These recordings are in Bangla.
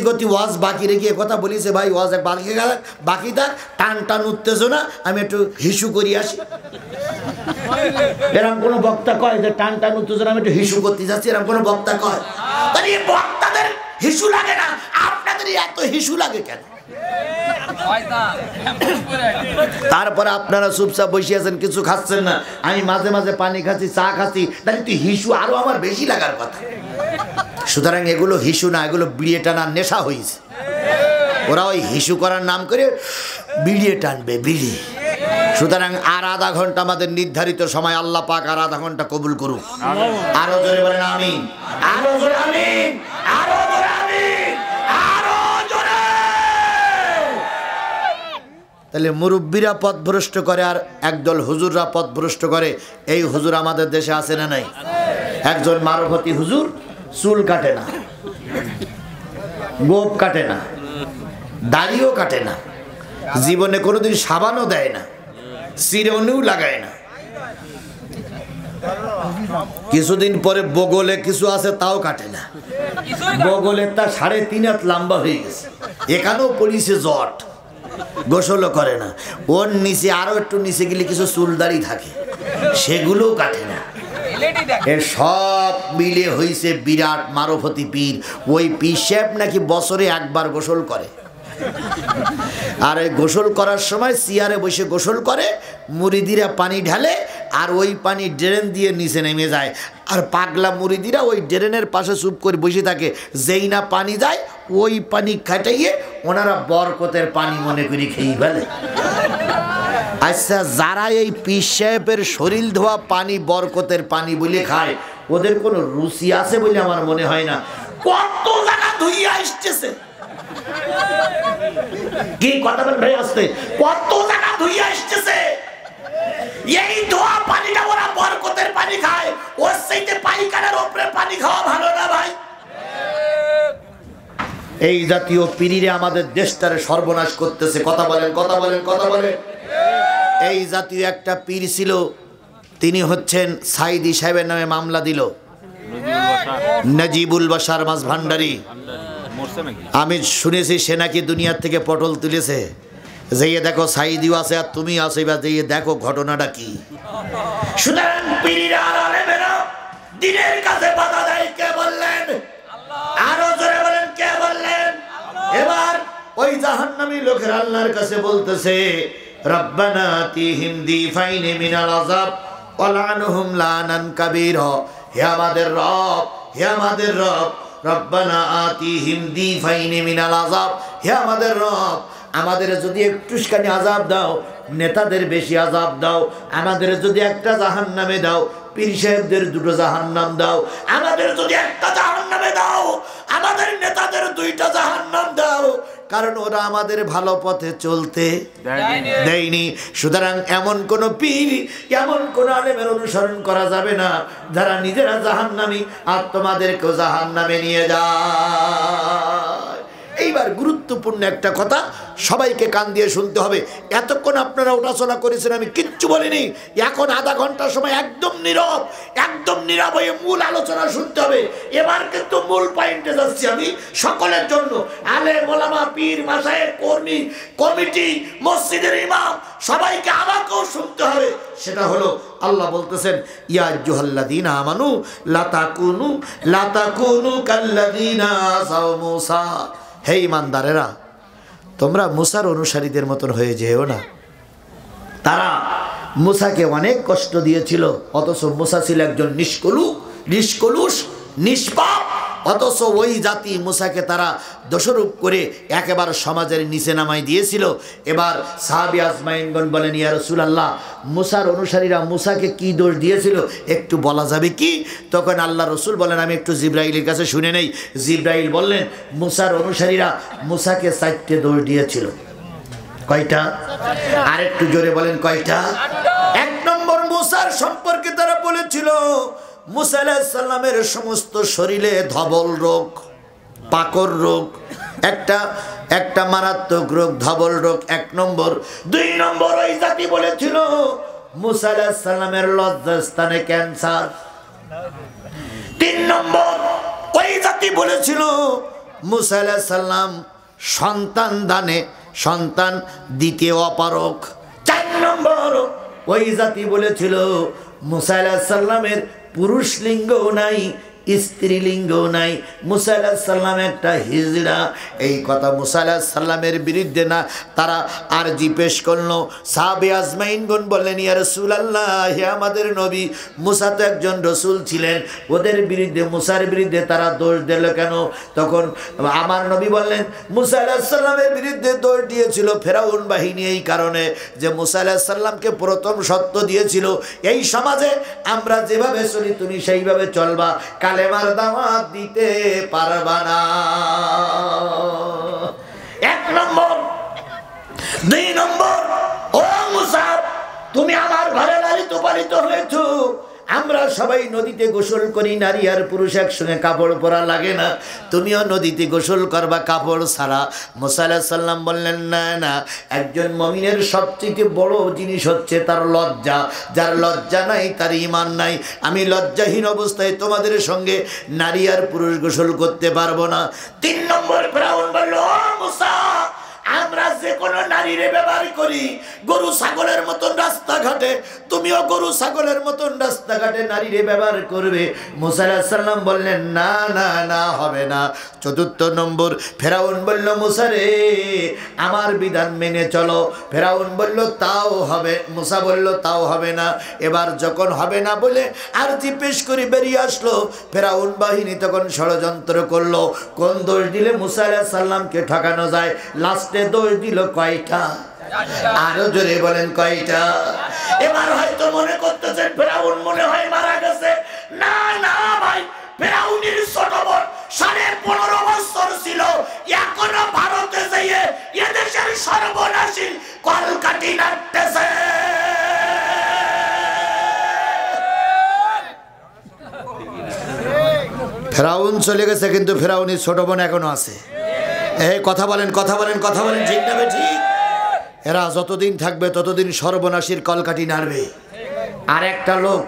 করতে করতে ওয়াজ বাকি রেখে কথা বলিছে, ভাই ওয়াজ বাকি থাক, টান টান উত্তেজনা, আমি একটু হিসু করি আসি। এরকম কোন বক্তা কয় যে টান টান উত্তেজনা আমি একটু হিসু করতে যাচ্ছি? এরকম কোন বক্তা কয়? তাহলে এই বক্তাদের হিসু লাগে না, আপনাদের এত হিসু লাগে কেন? তারপরে আপনারা চুপচাপ বসে আছেন, কিছু খাচ্ছেন না, আমি মাঝে মাঝে পানি খাচ্ছি, চা খাচ্ছি, তাহলে তুই হিসু আরো আমার বেশি লাগার কথা। সুতরাং এগুলো হিসু না, এগুলো বিড়িয়ে টানার নেশা হয়েছে। ওরা ওই হিসু করার নাম করে বিড়িয়ে টানবে, বিড়ি। সুতরাং আর আধা ঘন্টা আমাদের নির্ধারিত সময়, আল্লাহ পাক আর আধা ঘন্টা কবুল করুক। আরো জোরে বলেন আমিন, আরো জোরে আমিন, আরো জোরে আমিন, আরো জোরে। তাহলে মুরব্বীরা পথভ্রষ্ট করে আর একদল হুজুররা পথভ্রষ্ট করে। এই হুজুর আমাদের দেশে আছে না নাই? একজন মারফতি হুজুর চুল কাটে না, গোপ কাটে না, দাড়িও কাটে না, জীবনে কোনোদিন সাবানও দেয় না, চিরুনিও লাগায় না। কিছুদিন পরে বগলে কিছু আছে তাও কাটে না, বগলে তার 3.5 হাত লম্বা হয়ে গেছে, এখানেও পড়িছে জট, গোসলও করে না। ওর নিচে আরো একটু নিচে গেলে কিছু চুলদাড়ি থাকে, সেগুলোও কাটে না। এর সব মিলে হইছে বিরাট মারফতি পীর। ওই পীর সাহেব নাকি বছরে একবার গোসল করে, আর এই গোসল করার সময় চেয়ারে বসে গোসল করে, মুরিদিরা পানি ঢালে আর ওই পানি ড্রেন দিয়ে নিচে নেমে যায়, আর পাগলা মুরিদিরা ওই ড্রেনের পাশে চুপ করে বসে থাকে। যেই না পানি যায় ওই পানি খাটাইয়ে ওনারা বরকতের পানি মনে করে খেয়ে ফেলে। আচ্ছা, যারা এই পীর সাহেবের শরীর ধোয়া পানি বরকতের পানি বলে খায়, ওদের কোনো রুচি আছে বলে আমার মনে হয় না। কত জায়গা ধুইয়া আসতেছে, কি কথা বল ভাই আসতে, কত জায়গা ধুইয়া আসতেছে, এই ধোয়া পানিটা ওরা বরকতের পানি খায়। ওর সাইতে পায়খানার উপরে পানি খাওয়া ভালো না ভাই? এই জাতীয় পীরিরে আমাদের দেশটারে সর্বনাশ করতেছে। কথা বলেন, কথা বলেন, কথা বলেন। এই জাতীয় একটা পীর ছিল, তিনি হচ্ছেন সাইদি সাহেবের নামে মামলা দিল, নজিবুল বাশার মাছ ভান্ডারী। আমি শুনেছি সে নাকি দুনিয়ার থেকে পটল তুলেছে। যেয়ে দেখো সাইদিও আছে আর তুমি আছো, এবার যেয়ে দেখো ঘটনাটা কি। সুতরাং পীরিরা আর আলেমেরা দিনের কাছে বাধা দেয়, কে বললেন? আরো জোরে বলেন, কে বললেন? এবার ওই জাহান্নামী লোকের আল্লাহর কাছে বলতেছে, রব্বানা আতিহিম দিফাইনি মিনাল আযাব ওয়ালআনহুম লানান কাবীরা। হে আমাদের রব, হে আমাদের রব, রব্বানা আতিহিম দিফাইনি মিনাল আযাব। হে আমাদের রব, আমাদের যদি একটুখানি আযাব দাও, নেতাদের বেশি আযাব দাও। আমাদের যদি একটা জাহান্নামে দাও, পীর সাহেবদের 2টো জাহান্নাম দাও। আমাদের যদি একটা জাহান্নামে দাও, আমাদের নেতাদের 2টা জাহান্নাম দাও, কারণ ওরা আমাদের ভালো পথে চলতে দেয়নি। সুতরাং এমন কোন পীর, এমন কোন আলেমের অনুসরণ করা যাবে না যারা নিজেরা জাহান্নামী আর তোমাদেরকেও জাহান্নামে নিয়ে যায়। এইবার গুরুত্বপূর্ণ একটা কথা সবাইকে কান দিয়ে শুনতে হবে। এতক্ষণ আপনারা ওঠাচলা করেছেন, আমি কিচ্ছু বলিনি। এখন আধা ঘন্টা সময় একদম নীরব, একদম নীরব হয়ে মূল আলোচনা শুনতে হবে। এবার কিন্তু মূল পয়েন্টে যাচ্ছি আমি সকলের জন্য। আলেম ওলামা, পীর, মাশায়েখ, কর্মী, কমিটি, মসজিদের ইমাম, সবাইকে আমাকেও শুনতে হবে। সেটা হলো আল্লাহ বলতেছেন, ইয়া আইয়ুহাল্লাযীনা আমানু লা তাকুনু কাল্লাযীনা আসাউ মূসা। হে ঈমানদারেরা, তোমরা মুসার অনুসারীদের মতন হয়ে যেও না। তারা মুসাকে অনেক কষ্ট দিয়েছিল, অথচ মুসা ছিল একজন নিষ্কলুষ, নিষ্পাপ। অথচ ওই জাতি মুসাকে তারা দোষারোপ করে একেবারে সমাজের নিচে নামাই দিয়েছিল। এবার সাহাবী আজমাইনগণ বলেন, ইয়া রাসূলুল্লাহ, মুসার অনুসারীরা মুসাকে কি দোষ দিয়েছিল একটু বলা যাবে কি? তখন আল্লাহ রসুল বলেন, আমি একটু জিব্রাইলের কাছে শুনে নেই। জিব্রাইল বললেন, মুসার অনুসারীরা মুসাকে 4টে দোষ দিয়েছিল। কয়টা? আর একটু জোরে বলেন, কয়টা? 1 নম্বর, মুসার সম্পর্কে তারা বলেছিল মুসা আলাইহিস সালামের সমস্ত শরীরে ধবল রোগ, পাকর রোগ, একটা মারাত্মক রোগ, ধবল রোগ 1 নম্বর। 2 নম্বর, ওই জাতি বলেছিল মুসা আলাইহিস সালামের লজ্জাস্থানে ক্যান্সার। 3 নম্বর, ওই জাতি বলেছিল মুসা আলাইহিস সালাম সন্তান দানে সন্তান দ্বিতীয় অপারক। 4 নম্বর, ওই জাতি বলেছিল মুসা আলাইহিস সালামের পুরুষ লিঙ্গও নাই, স্ত্রীলিঙ্গও নাই, মুসা আলাইহিস সালাম একটা হিজড়া। এই কথা মুসা আলাইহিস সালামের বিরুদ্ধে না তারা আরজি পেশ করলো। সাহাবে আজমাইনগণ বললেন, ইয়া রাসূলুল্লাহ, হে আমাদের নবী, মুসা তো একজন রসুল ছিলেন, ওদের বিরুদ্ধে মুসার বিরুদ্ধে তারা দোষ দিল কেন? তখন আমার নবী বললেন, মুসা আলাইহিস সালামের বিরুদ্ধে দোষ দিয়েছিল ফেরাউন বাহিনী এই কারণে যে মুসা আলাইহিস সালামকে প্রথম সত্য দিয়েছিল, এই সমাজে আমরা যেভাবে চলি তুমি সেইভাবে চলবা, কালেমার দাওয়াত দিতে পারবা না। 1 নম্বর। 2 নম্বর, ও মুসা, তুমি আমার ঘরে লালিত পালিত হয়েছো, আমরা সবাই নদীতে গোসল করি, নারী আর পুরুষ একসঙ্গে কাপড় পরা লাগে না, তুমিও নদীতে গোসল করবা কাপড় ছাড়া। মুসা আলাইহিস সালাম বললেন, না না, একজন মুমিনের সবচেয়ে বড় জিনিস হচ্ছে তার লজ্জা, যার লজ্জা নাই তার ঈমান নাই। আমি লজ্জাহীন অবস্থায় তোমাদের সঙ্গে নারী আর পুরুষ গোসল করতে পারবো না। 3 নম্বর, ফেরাউন বলল, ও মুসা, আমরা যে কোনো নারীরে ব্যবহার করি গরু ছাগলের মতন রাস্তাঘাটে, তুমিও গরু ছাগলের মতন রাস্তাঘাটে নারীরে ব্যবহার করবে। মুসা আলাইহিস সালাম বললেন, না না না, হবে না। 4 নম্বর, ফেরাউন বলল, মুসা রে, আমার বিধান মেনে চলো। ফেরাউন বলল, তাও হবে। মুসা বলল, তাও হবে না। এবার যখন হবে না বলে আরজি পেশ করে বেরিয়ে আসলো, ফেরাউন বাহিনী তখন ষড়যন্ত্র করলো কোন দোষ দিলে মুসা আলাইহিস সালামকে ঠকানো যায়। লাস্টে দোষ দিল কয়টা? আরো জোরে বলেন, কয়টা? এবার হয়তো মনে করতেছেন ফেরাউন মনে হয় মারা গেছে। না না ভাই, ফেরাউনের ছোট বোন 15.5 বছর ছিল, এখনো ভারতে যেয়ে এদেশের সর্বনাশী কলকাঠি নাড়তেছে। ফেরাউন চলে গেছে, কিন্তু ফেরাউনের ছোট বোন এখনো আছে। এই কথা বলেন, কথা বলেন, কথা বলেন, ঠিক না ঠিক? এরা যতদিন থাকবে ততদিন সর্বনাশীর কলকাঠি নাড়বে। আর একটা লোক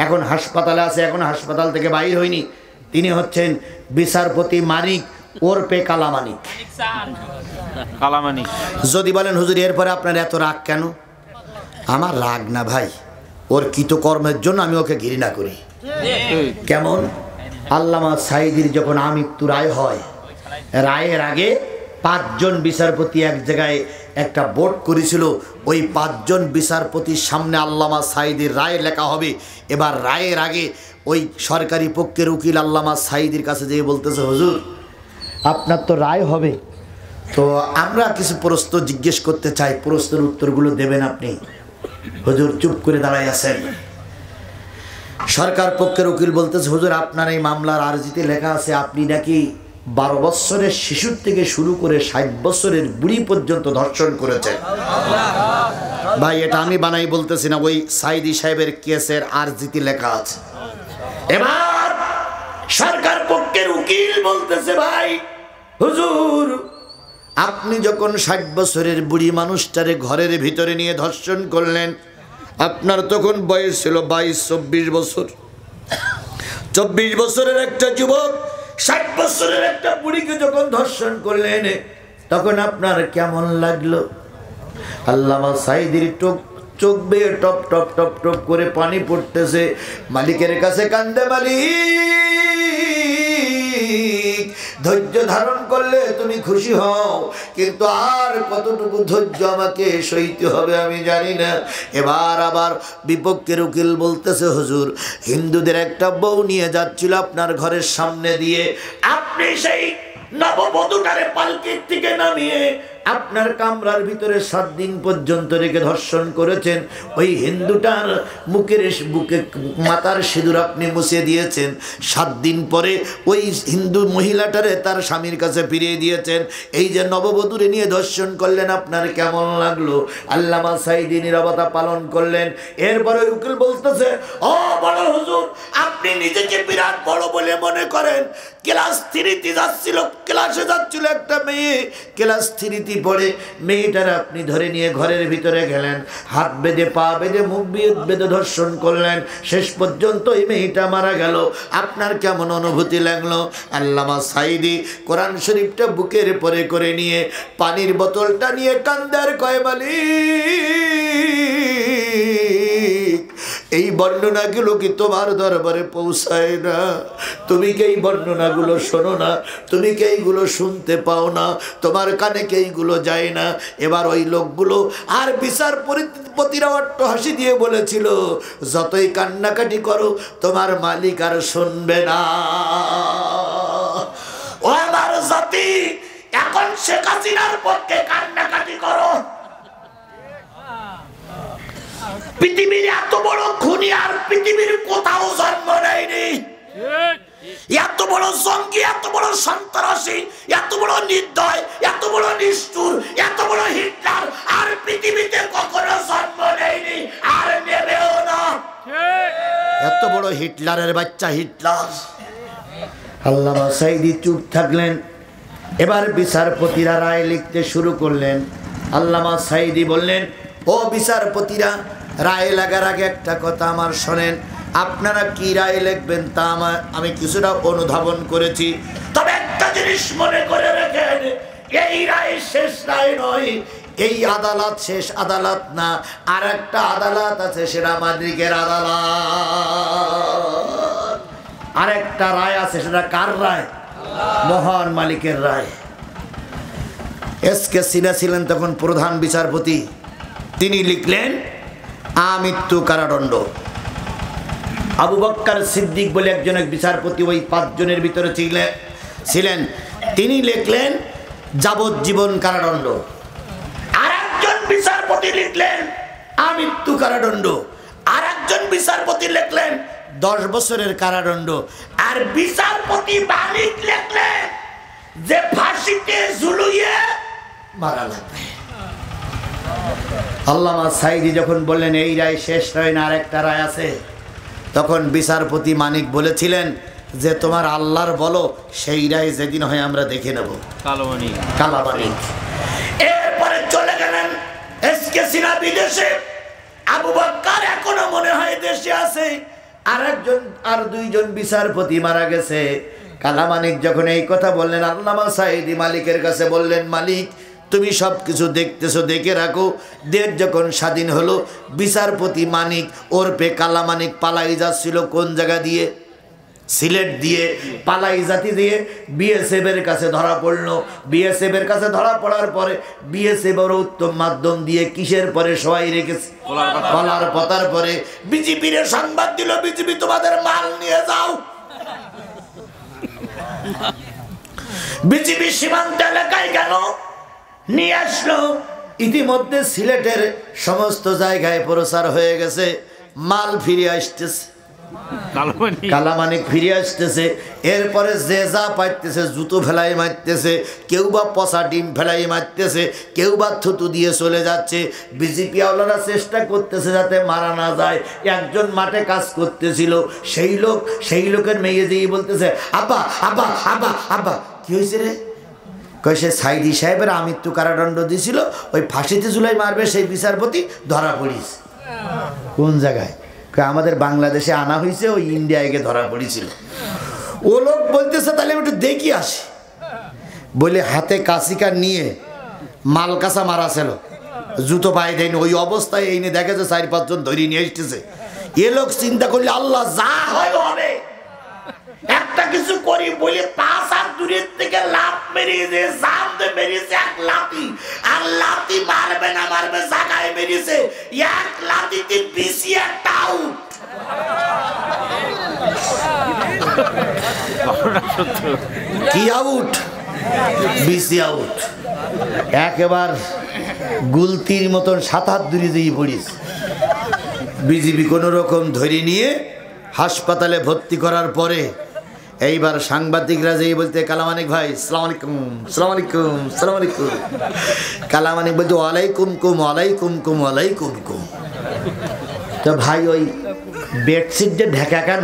এখন হাসপাতালে আছে, এখন হাসপাতাল থেকে বাইর হয়নি, তিনি হচ্ছেন বিচারপতি মানিক ওরপে কালামানিক। যদি বলেন হুজুর এরপরে আপনার এত রাগ কেন? আমার রাগ না ভাই, ওর কৃতকর্মের জন্য আমি ওকে ঘৃণা করি। কেমন? আল্লামা সাঈদীর যখন আমৃত্যু রায় হয়, রায়ের আগে 5 জন বিচারপতি এক জায়গায় একটা বোর্ড করেছিল, ওই 5 জন বিচারপতির সামনে আল্লামা সাঈদীর রায় লেখা হবে। এবার রায়ের আগে ওই সরকারি পক্ষের উকিল আল্লামা সাঈদীর কাছে যেয়ে বলতেছে, হুজুর আপনার তো রায় হবে, তো আমরা কিছু প্রশ্ন জিজ্ঞেস করতে চাই, প্রশ্নের উত্তরগুলো দেবেন আপনি। হুজুর চুপ করে দাঁড়ায় আছেন। সরকার পক্ষের উকিল বলতেছে, হুজুর আপনার এই মামলার আরজিতে লেখা আছে আপনি নাকি 12 বছরের শিশুর থেকে শুরু করে 60 বছরের বুড়ি পর্যন্ত ধর্ষণ করেছেন। ভাই এটা আমি বানাই বলতেছি না, ওই সাঈদী সাহেবের কেসের আরজিতে লেখা আছে। এবার সরকার পক্ষের উকিল বলতেছে, ভাই হুজুর আপনি যখন 60 বছরের বুড়ি মানুষটারে ঘরের ভিতরে নিয়ে ধর্ষণ করলেন, আপনার তখন বয়স ছিল 22-24 বছর। 24 বছরের একটা যুবক 60 বছরের একটা বুড়িকে যখন ধর্ষণ করলেন, তখন আপনার কেমন লাগলো? আল্লামা সাঈদীর চোখ বেয়ে টপ টপ টপ টপ করে পানি পড়তেছে। মালিকের কাছে কান্দে, মালিক ধৈর্য ধারণ করলে তুমি খুশি হও, কিন্তু আর কতটুকু ধৈর্য আমাকে সইতে হবে আমি জানি না। এবার আবার বিপক্ষের উকিল বলতেছে, হুজুর হিন্দুদের একটা বউ নিয়ে যাচ্ছিল আপনার ঘরের সামনে দিয়ে, আপনি সেই নববধূটারে পালকির থেকে নামিয়ে আপনার কামরার ভিতরে 7 দিন পর্যন্ত রেখে ধর্ষণ করেছেন। ওই হিন্দুটার বুকে মাথার সিঁদুর আপনি মুছে দিয়েছেন। 7 দিন পরে ওই হিন্দু মহিলাটারে তার স্বামীর কাছে ফিরিয়ে দিয়েছেন। এই যে নববধূরে নিয়ে ধর্ষণ করলেন, আপনার কেমন লাগলো? আল্লামা সাঈদী নীরবতা পালন করলেন। এরপরে উকিল বলতেছে, ও বড় হুজুর আপনি নিজেকে বিরাট বড় বলে মনে করেন। ক্লাস 3 যাচ্ছিল, ক্লাসে যাচ্ছিল একটা মেয়ে, ক্লাস 3 পিটি পড়ে মেয়েটার আপনি ধরে নিয়ে ঘরের ভিতরে গেলেন, হাত বেঁধে পা বেঁধে মুখ বেঁধে ধর্ষণ করলেন, শেষ পর্যন্ত এই মেয়েটা মারা গেল। আপনার কেমন অনুভূতি লাগলো? আল্লামা সাঈদী কোরআন শরীফটা বুকের পরে করে নিয়ে পানির বোতলটা নিয়ে কান্দার কয়, মালিক এই বর্ণনাগুলো কি তোমার দরবারে পৌঁছায় না? তুমি কি এই বর্ণনাগুলো শোনো না? তুমি কি এইগুলো শুনতে পাও না? তোমার কানে কি এইগুলো যায় না? এবার ওই লোকগুলো আর বিচার প্রতিরা অট্ট হাসি দিয়ে বলেছিল, যতই কান্নাকাটি করো তোমার মালিক আর শুনবে না। ও আমার জাতি, এখন শেখ হাসিনার পক্ষে কান্নাকাটি করো। পৃথিবীর এত বড় খুনি আর পৃথিবীর কোথাও জন্ম নেয়নি। এত বড় জঙ্গি, এত বড় সন্ত্রাসী, এত বড় নির্দয়, এত বড় নিষ্ঠুর, এত বড় হিটলার আর পৃথিবীতে কখনো জন্ম নেয়নি, আর নেবেও না। এত বড় হিটলারের বাচ্চা হিটলার। আল্লামা সাঈদী চুপ থাকলেন। এবার বিচারপতিরা রায় লিখতে শুরু করলেন। আল্লামা সাঈদী বললেন, ও বিচারপতিরা, রায় লাগার আগে একটা কথা আমার শোনেন। আপনারা কি রায় লিখবেন তা আমি কিছুটা অনুধাবন করেছি, তবে একটা জিনিস মনে করে রাখেন, এই রায় শেষ রায় নয়। এই আদালত শেষ আদালত না, আর একটা আদালত আছে, সেটা মালিকের আদালত। আরেকটা রায় আছে, সেটা কার রায়? মহান মালিকের রায়। এসকে সিনহা ছিলেন তখন প্রধান বিচারপতি। তিনি লিখলেন আমৃত্যু কারাদণ্ড। আবু বকর সিদ্দিক বলে একজন বিচারপতি ওই 5 জনের ভিতরে ছিলেন, তিনি লিখলেন যাবজ্জীবন কারাদণ্ড। আর একজন বিচারপতি লিখলেন আমৃত্যু কারাদণ্ড। আর একজন বিচারপতি লিখলেন 10 বছরের কারাদণ্ড। আর বিচারপতি মালিক লিখলেন যে ফাঁসিতে ঝুলিয়ে মারা লাগবে। আল্লামা সাঈদী যখন বললেন এই রায় শেষ রায় না, আরেকটা রায় আছে, তখন বিচারপতি মানিক বলেছিলেন যে তোমার আল্লাহর বলো, সেই রায় যেদিন হয় আমরা দেখে নেব। কালামানিক। এরপরে চলে গেলেন এসকে সিনহা বিদেশে। আবু বকর এখনো মনে হয় দেশে আছে। আর 2 জন বিচারপতি মারা গেছে। কালামানিক যখন এই কথা বললেন, আল্লামা সাঈদী মালিকের কাছে বললেন, মালিক তুমি সব কিছু দেখতেছো, দেখে রাখো। দেশ যখন স্বাধীন হলো, বিচারপতি মানিক ওরপে কালামানিক পালাই যাচ্ছিল কোন জায়গা দিয়ে? সিলেট দিয়ে পালাই জাতি দিয়ে বিএসএফ এর কাছে ধরা পড়লো। বিএসএফ এর কাছে ধরা পড়ার পরে বিএসএফ এর উত্তম মাধ্যম দিয়ে কিসের পরে সবাই রেখেছে? কলার পাতার পরে বিজেপির সংবাদ দিল, বিজেপি তোমাদের মাল নিয়ে যাও। বিজেপি সীমান্ত এলাকায় গেল, নিয়ে আসলো। ইতিমধ্যে সিলেটের সমস্ত জায়গায় প্রচার হয়ে গেছে, মাল ফিরে আসতেছে, কালামানিক ফিরে আসতেছে। এরপরে যে যা পাইতেছে জুতো ফেলাই মারতেছে, কেউ বা পচা ডিম ফেলাই মারতেছে, কেউ বা থুতু দিয়ে চলে যাচ্ছে। বিজেপি আওলারা চেষ্টা করতেছে যাতে মারা না যায়। একজন মাঠে কাজ করতেছিল, সেই লোকের মেয়ে দিয়ে বলতেছে, আব্বা আব্বা আব্বা আব্বা। কি হয়েছে রে? কয় সে সাঈদী সাহেবের আমৃত্যু কারাদণ্ড দিয়েছিল, ওই ফাঁসিতে ঝুলাই মারবে সেই বিচারপতি ধরা পড়িস। কোন জায়গায়? আমাদের বাংলাদেশে আনা হয়েছে, ওই ইন্ডিয়ায় গিয়ে ধরা পড়েছিল। ও লোক বলতেছে তাহলে আমি একটু দেখি আসি বলে হাতে কাশিকা নিয়ে মাল কাঁচা মারা ছিল, জুতো পায়ে দেয়নি। ওই অবস্থায় এই নিয়ে দেখেছে 4-5 জন ধরে নিয়ে এসতেছে। এ লোক চিন্তা করলে আল্লাহ যা হয় হবে, একটা কিছু করি বলে 5 হাত দূরের থেকে লাফ মেরিয়েছে, জানতে মেরিয়েছে এক লাথি। আর লাথি মারবে না মারবে জায়গায় মেরিয়েছে, এক লাথিতে বিসি একটা আউট। কি আউট? BC out. একেবারে গুলতির মতন 7 হাত দূরে দিয়ে পড়িস। বিজেপি কোনো রকম ধরে নিয়ে হাসপাতালে ভর্তি করার পরে এইবার সাংবাদিকরা যেই বলতে, কালামানিক ভাই সালাম আলাইকুম, সালাম আলাইকুম, সালাম আলাইকুম। কালামানিক বলতে ওয়ালাইকুম কুম, ওয়ালাইকুম কুম, ওয়ালাইকুম কুম। তো ভাই ওই বেডশিট যে ঢাকা কেন?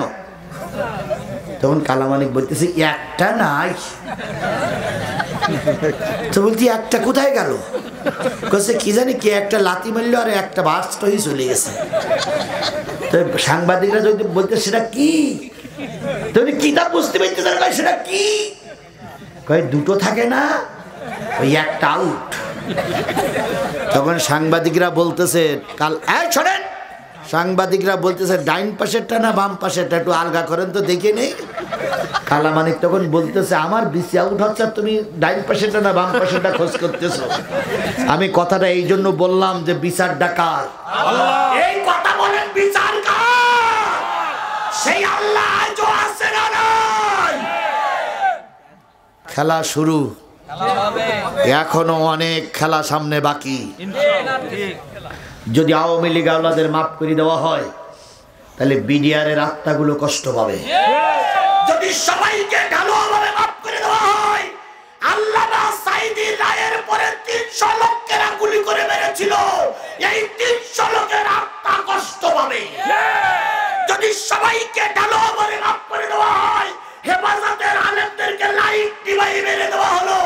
তখন কালামানিক বলতেছে একটা নাই। তো বলছি একটা কোথায় গেল? বলছে কি জানি কে একটা লাথি মারলো আর একটা বাস্ট হয়ে চলে গেছে। তো সাংবাদিকরা যদি বলতে সেটা কি, তুমি কি তা বুঝতে পারতে সেটা কি? কয় দুটো থাকে না, ওই একটা আউট। তখন সাংবাদিকরা বলতেছে কাল শোনেন, সাংবাদিকরা বলতেছে ডাইন পাশেরটা না বাম পাশেরটা একটু আলগা করেন তো দেখে নেই। কালামানিক তখন বলতেছে আমার বিসি আউট হচ্ছে, তুমি ডাইন পাশেরটা না বাম পাশেরটা খোঁজ করতেছো। আমি কথাটা এই জন্য বললাম যে বিচারটা কার? এই কথা বলেন, বিচার কার? সেই আল্লাহ আজও আছে না নাই? খেলা শুরু, এখনো অনেক খেলা সামনে বাকি। যদি আওয়ামী লীগ আওলাদের মাফ করে দেওয়া হয় তাহলে বিডিআর এর আত্মাগুলো কষ্ট পাবে। যদি সবাইকে ঢালুভাবে মাফ করে দেওয়া হয়, আল্লামা সাঈদী রায়ের পরে ৩০০ লোকেরা গুলি করে মেরেছিল, এই ৩০০ লোকের আত্মা কষ্ট পাবে। যদি সবাইকে ঢালুভাবে মাফ করে দেওয়া হয়, হেফাজতের আলেমদেরকে লাইট ডিভাইস মেরে দেওয়া হলো।